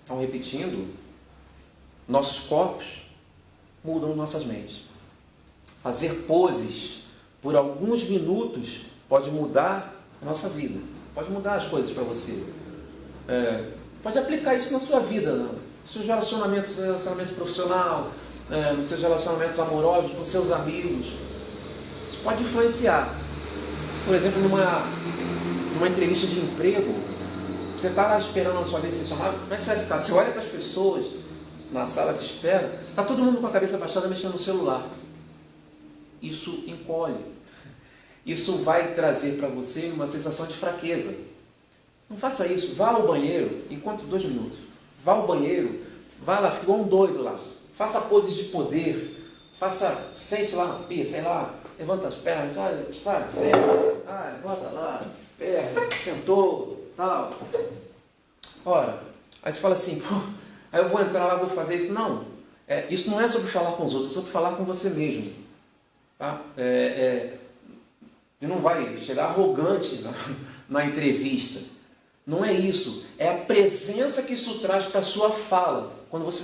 Então, repetindo, nossos corpos mudam nossas mentes. Fazer poses por alguns minutos pode mudar a nossa vida, pode mudar as coisas para você. Pode aplicar isso na sua vida, nos seus relacionamentos profissional, nos seus relacionamentos amorosos, com seus amigos. Isso pode influenciar. Por exemplo, numa entrevista de emprego, você está lá esperando a sua vez ser chamado, como é que você vai ficar? Você olha para as pessoas na sala de espera, está todo mundo com a cabeça baixada mexendo no celular. Isso encolhe. Isso vai trazer para você uma sensação de fraqueza. Não faça isso. Vá ao banheiro, enquanto 2 minutos. Vá ao banheiro, vá lá, fica igual um doido lá. Faça poses de poder. Sente lá na pia, sei lá, levanta as pernas, senta, levanta lá, perna, sentou, tal. Ora, aí você fala assim, aí eu vou entrar lá, vou fazer isso. Não, isso não é sobre falar com os outros, é sobre falar com você mesmo. Tá? Você não vai chegar arrogante na entrevista. Não é isso. É a presença que isso traz para a sua fala. Quando você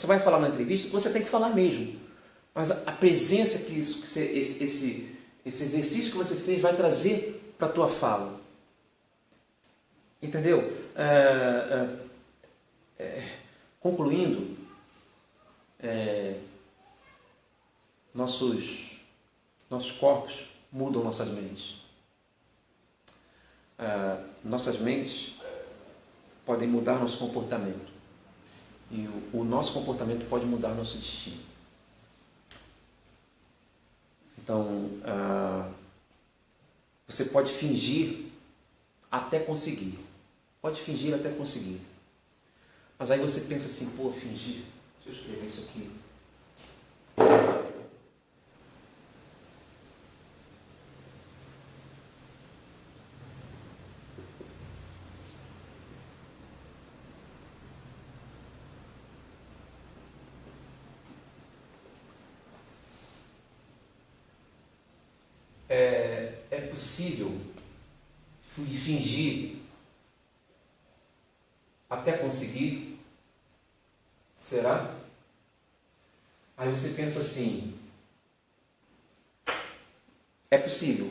vai falar na entrevista, você tem que falar mesmo. Mas a presença que esse exercício que você fez vai trazer para a tua fala. Entendeu? Concluindo, nossos corpos mudam nossas mentes. Nossas mentes podem mudar nosso comportamento. E o nosso comportamento pode mudar nosso destino. Então, você pode fingir até conseguir. Pode fingir até conseguir. Mas aí você pensa assim, fingir. Deixa eu escrever isso aqui. É possível fingir até conseguir? Será? Aí você pensa assim, é possível.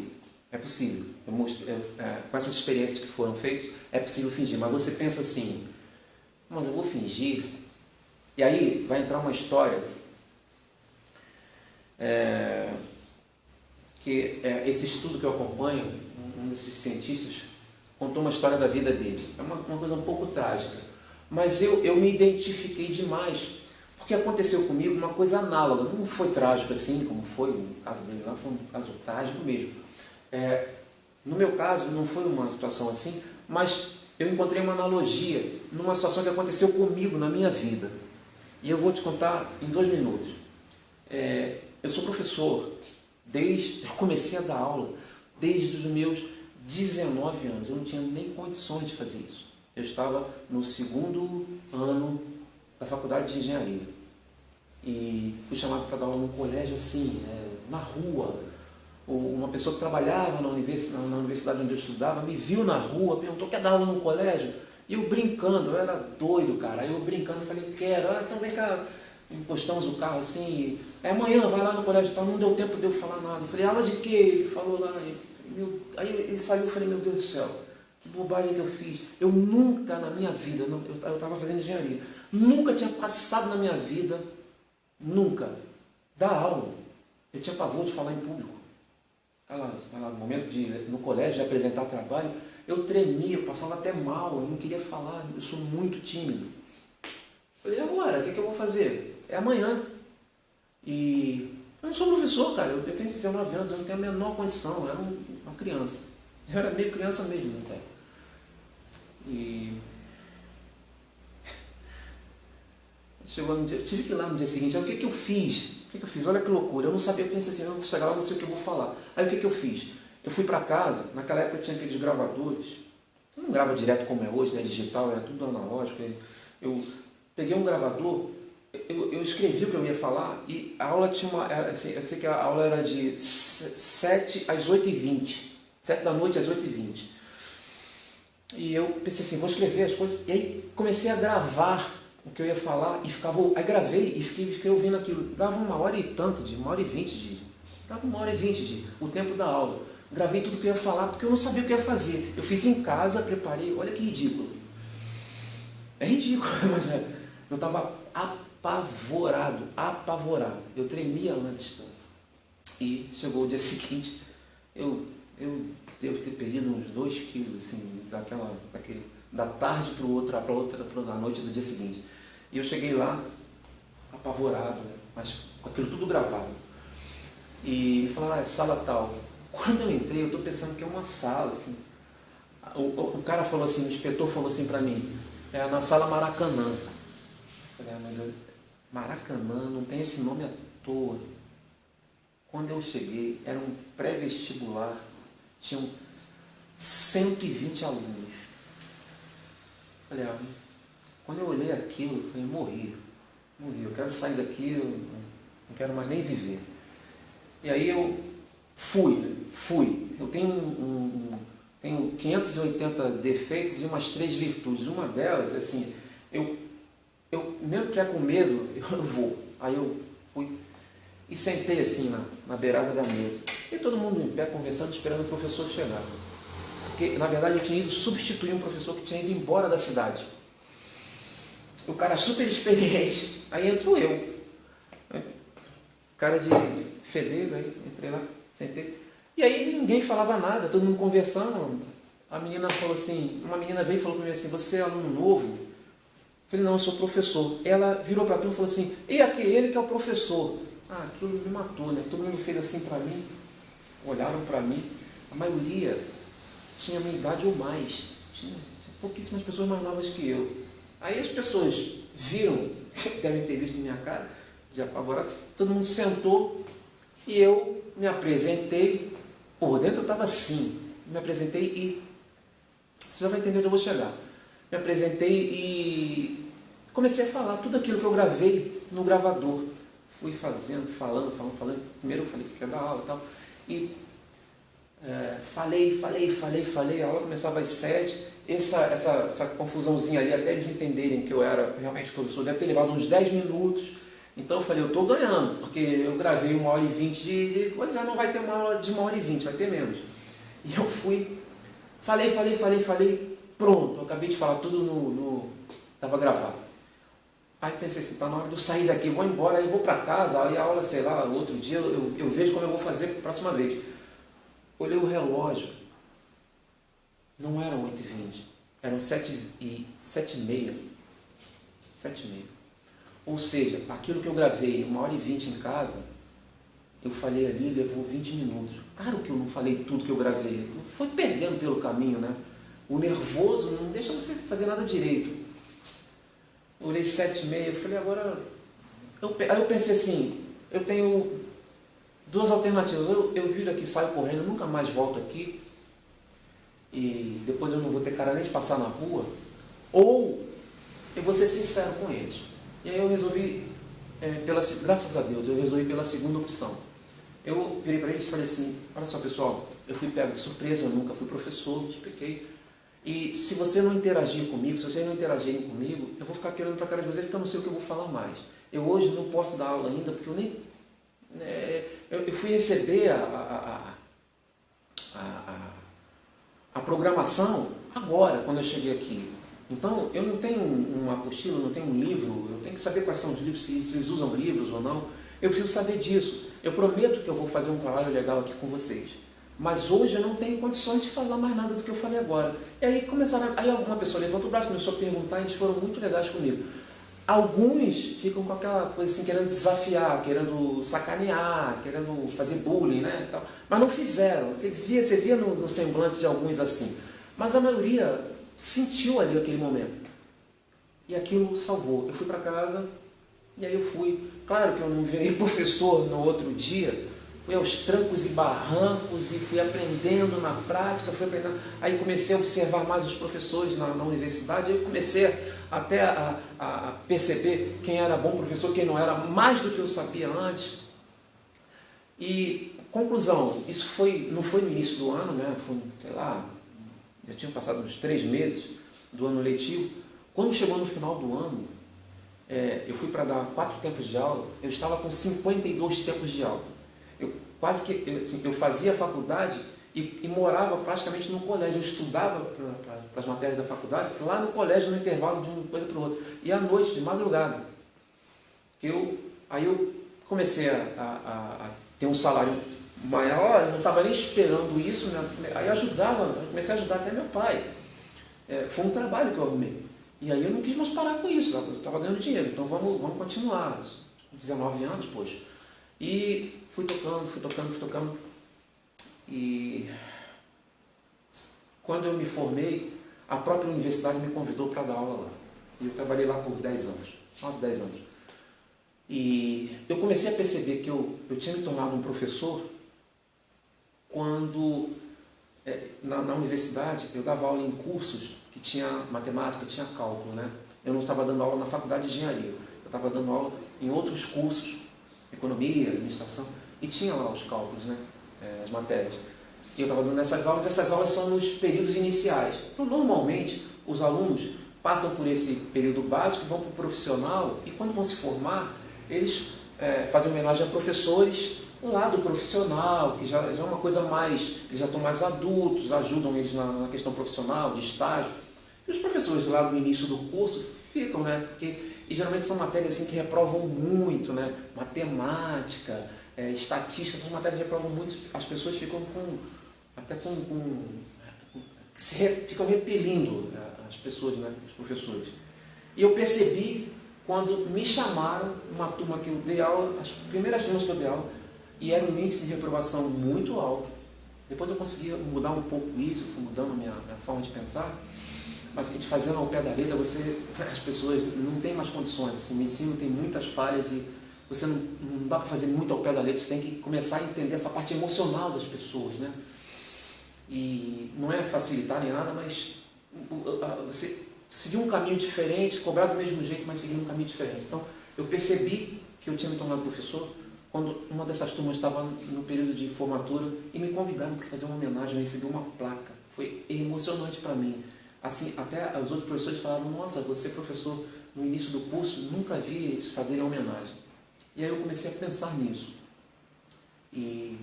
Com essas experiências que foram feitas, é possível fingir. Mas você pensa assim, mas eu vou fingir? E aí vai entrar uma história que esse estudo que eu acompanho, um desses cientistas contou uma história da vida dele. É uma coisa um pouco trágica, mas eu me identifiquei demais, porque aconteceu comigo uma coisa análoga. Não foi trágico assim como foi o caso dele lá, foi um caso trágico mesmo. No meu caso não foi uma situação assim, mas eu encontrei uma analogia numa situação que aconteceu comigo na minha vida, e eu vou te contar em 2 minutos. Eu sou professor. Eu comecei a dar aula desde os meus 19 anos. Eu não tinha nem condições de fazer isso. Eu estava no 2º ano da faculdade de engenharia. E fui chamado para dar aula num colégio assim, na rua. Uma pessoa que trabalhava na universidade onde eu estudava me viu na rua, perguntou, quer dar aula no colégio? E eu brincando, eu era doido, cara. Aí eu brincando, falei, quero. Então vem cá. Encostamos o carro assim, amanhã vai lá no colégio e tal, não deu tempo de eu falar nada. Eu falei, aula de quê? Ele falou lá, aí ele saiu, eu falei, meu Deus do céu, que bobagem que eu fiz. Eu nunca na minha vida, eu estava fazendo engenharia, nunca tinha passado na minha vida, nunca, dar aula. Eu tinha pavor de falar em público. No momento no colégio de apresentar trabalho, eu tremia, eu passava até mal, eu não queria falar, eu sou muito tímido. Eu falei, agora, o que eu vou fazer? É amanhã. E eu não sou professor, cara. Eu tenho 19 anos, eu não tenho a menor condição. Eu era uma criança. Eu era meio criança mesmo, até. E chegou no dia, eu tive que ir lá no dia seguinte. Aí o que eu fiz? Olha que loucura. Eu não sabia, eu pensei assim, eu vou chegar lá, não sei o que eu vou falar. Aí o que eu fiz? Eu fui para casa, naquela época eu tinha aqueles gravadores. Eu não grava direto como é hoje, né? Digital, era tudo analógico. Eu peguei um gravador, eu escrevi o que eu ia falar, e a aula tinha eu sei que a aula era de 7 às 8h20, 7 da noite às 8h20. E eu pensei assim, vou escrever as coisas, e aí comecei a gravar o que eu ia falar e ficava, aí gravei e fiquei ouvindo aquilo. Dava 1h20 dava 1h20 o tempo da aula. Gravei tudo que eu ia falar porque eu não sabia o que eu ia fazer. Eu fiz em casa, preparei, olha que ridículo. É ridículo, mas eu estava apavorado. Eu tremia antes. E chegou o dia seguinte, eu devo ter perdido uns 2 quilos, assim, da tarde para a noite do dia seguinte. E eu cheguei lá, apavorado, né? Mas com aquilo tudo gravado. E me falaram, é sala tal. Quando eu entrei, eu estou pensando que é uma sala, assim. O cara falou assim, o inspetor falou assim para mim, é na sala Maracanã. Eu falei, mas Maracanã não tem esse nome à toa. Quando eu cheguei, era um pré-vestibular, tinham 120 alunos. Eu falei, quando eu olhei aquilo, eu falei, morri, eu quero sair daqui, eu não quero mais nem viver. E aí eu fui. Eu tenho 580 defeitos e umas 3 virtudes. Uma delas, assim, eu mesmo que tiver com medo, eu vou. Aí eu fui e sentei assim na beirada da mesa. E todo mundo em pé conversando, esperando o professor chegar. Porque, na verdade, eu tinha ido substituir um professor que tinha ido embora da cidade. O cara super experiente. Aí entrou eu. Cara de fedeiro, aí entrei lá, sentei. E aí ninguém falava nada, todo mundo conversando. A menina falou assim, uma menina veio e falou para mim assim, você é aluno novo? Eu falei, não, eu sou professor. Ela virou para mim e falou assim, e aqui, ele que é o professor. Aquilo me matou, né? Todo mundo fez assim para mim, olharam para mim. A maioria tinha a minha idade ou mais. Tinha pouquíssimas pessoas mais novas que eu. Aí as pessoas viram, devem ter visto minha cara, de apavorado, todo mundo sentou e eu me apresentei. Por dentro eu estava assim, me apresentei e você já vai entender onde eu vou chegar. Me apresentei e comecei a falar tudo aquilo que eu gravei no gravador. Fui fazendo, falando. Primeiro eu falei que ia dar aula e tal. E falei. A aula começava às 7. Essa confusãozinha ali, até eles entenderem que eu era realmente professor, deve ter levado uns 10 minutos. Então eu falei, eu estou ganhando, porque eu gravei 1h20 de coisa, já não vai ter uma aula de 1h20, vai ter menos. E eu fui, falei, pronto, eu acabei de falar tudo estava gravado. Aí pensei assim, está na hora de eu sair daqui, vou embora, aí vou para casa, aí a aula, sei lá, outro dia, eu vejo como eu vou fazer a próxima vez. Olhei o relógio, não eram 8h20, eram 7h30. Ou seja, aquilo que eu gravei 1h20 em casa, eu falei ali, levou 20 minutos. Claro que eu não falei tudo que eu gravei, foi perdendo pelo caminho, né? O nervoso não deixa você fazer nada direito. Eu olhei 7h30, eu falei, agora... Aí eu pensei assim, eu tenho 2 alternativas. Eu viro aqui, saio correndo, nunca mais volto aqui, e depois eu não vou ter cara nem de passar na rua, ou eu vou ser sincero com eles. E aí eu resolvi, graças a Deus, eu resolvi pela segunda opção. Eu virei para eles e falei assim, olha só pessoal, eu fui pego de surpresa, eu nunca fui professor, expliquei. E se você não interagir comigo, se vocês não interagirem comigo, eu vou ficar querendo para a cara de vocês porque eu não sei o que eu vou falar mais. Eu hoje não posso dar aula ainda porque eu nem... eu fui receber a programação agora, quando eu cheguei aqui. Então, eu não tenho uma apostila, não tenho um livro, eu tenho que saber quais são os livros, se eles usam livros ou não. Eu preciso saber disso. Eu prometo que eu vou fazer um trabalho legal aqui com vocês. Mas hoje eu não tenho condições de falar mais nada do que eu falei agora. E aí aí alguma pessoa levantou o braço, começou a perguntar, e eles foram muito legais comigo. Alguns ficam com aquela coisa assim, querendo desafiar, querendo sacanear, querendo fazer bullying, né? Tal. Mas não fizeram. Você via no semblante de alguns assim. Mas a maioria sentiu ali aquele momento. E aquilo salvou. Eu fui para casa e aí eu fui. Claro que eu não virei professor no outro dia. Fui aos trancos e barrancos e fui aprendendo na prática, Aí comecei a observar mais os professores na universidade, eu comecei até a perceber quem era bom professor, quem não era, mais do que eu sabia antes. E, conclusão, isso não foi no início do ano, né? Foi, sei lá, já tinham passado uns 3 meses do ano letivo. Quando chegou no final do ano, eu fui para dar 4 tempos de aula, eu estava com 52 tempos de aula. Eu fazia faculdade e morava praticamente no colégio. Eu estudava para as matérias da faculdade lá no colégio, no intervalo de uma coisa para outra. E à noite, de madrugada, aí eu comecei a ter um salário maior, eu não estava nem esperando isso, né? Aí comecei a ajudar até meu pai. Foi um trabalho que eu arrumei. E aí eu não quis mais parar com isso, eu estava ganhando dinheiro, então vamos continuar. 19 anos, poxa. E fui tocando. E quando eu me formei, a própria universidade me convidou para dar aula lá. E eu trabalhei lá por 10 anos, 9, 10 anos. E eu comecei a perceber que eu tinha me tornado um professor quando, na universidade, eu dava aula em cursos que tinha matemática, tinha cálculo, né? Eu não estava dando aula na faculdade de engenharia, eu estava dando aula em outros cursos, economia, administração, e tinha lá os cálculos, né? As matérias. E eu estava dando essas aulas são nos períodos iniciais. Então, normalmente, os alunos passam por esse período básico, vão para o profissional, e quando vão se formar, eles fazem homenagem a professores lá do profissional, que já é uma coisa mais, eles já estão mais adultos, ajudam eles na questão profissional, de estágio. E os professores lá do início do curso ficam, né? E geralmente são matérias assim que reprovam muito, né? Matemática, estatística, essas matérias reprovam muito, as pessoas ficam ficam repelindo as pessoas, né? Os professores. E eu percebi quando me chamaram, uma turma que eu dei aula, as primeiras turmas que eu dei aula, e era um índice de reprovação muito alto. Depois eu consegui mudar um pouco isso, fui mudando a minha forma de pensar, mas a gente fazendo ao pé da letra, as pessoas não têm mais condições, assim, o ensino tem muitas falhas e você não dá para fazer muito ao pé da letra, você tem que começar a entender essa parte emocional das pessoas, né? E não é facilitar nem nada, mas você seguir um caminho diferente, cobrar do mesmo jeito, mas seguir um caminho diferente. Então, eu percebi que eu tinha me tornado professor quando uma dessas turmas estava no período de formatura e me convidaram para fazer uma homenagem, eu recebi uma placa. Foi emocionante para mim. Assim, até os outros professores falaram, nossa, você professor, no início do curso, nunca vi eles fazerem homenagem. E aí eu comecei a pensar nisso. E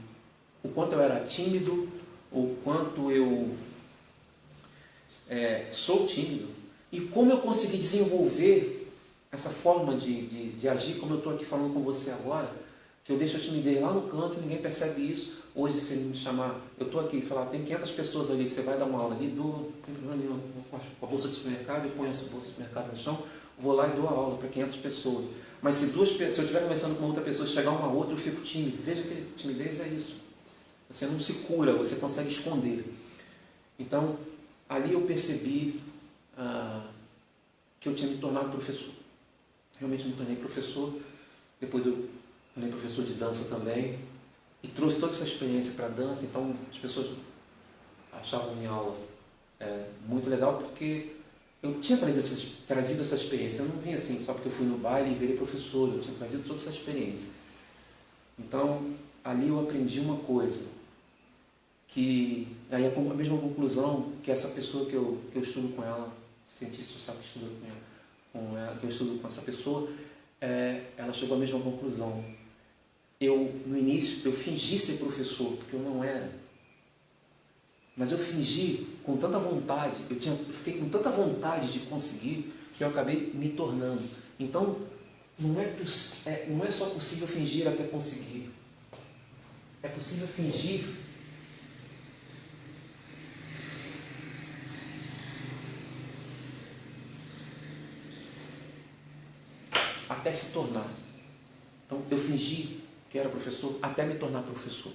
o quanto eu era tímido, o quanto eu sou tímido, e como eu consegui desenvolver essa forma de agir, como eu estou aqui falando com você agora, que eu deixo a timidez lá no canto, ninguém percebe isso. Hoje, se me chamar, eu estou aqui e falar, tem 500 pessoas ali, você vai dar uma aula ali, tem problema nenhum, com a bolsa de supermercado, eu ponho essa bolsa de supermercado no chão, vou lá e dou a aula para 500 pessoas. Mas se eu estiver conversando com outra pessoa, chegar uma outra, eu fico tímido. Veja que timidez é isso. Você não se cura, você consegue esconder. Então, ali eu percebi que eu tinha me tornado professor. Realmente me tornei professor. Depois eu tornei professor de dança também. E trouxe toda essa experiência para a dança. Então, as pessoas achavam minha aula muito legal, porque eu tinha trazido essa experiência. Eu não vim assim só porque eu fui no baile e virei professor. Eu tinha trazido toda essa experiência. Então, ali eu aprendi uma coisa, que aí a mesma conclusão que essa pessoa que eu estudo com ela, cientista social que estuda com ela, que eu estudo com essa pessoa, ela chegou à mesma conclusão. No início, eu fingi ser professor, porque eu não era. Mas eu fingi com tanta vontade, eu fiquei com tanta vontade de conseguir, que eu acabei me tornando. Então, não é só possível fingir até conseguir. É possível fingir até se tornar. Então, eu fingi que era professor até me tornar professor.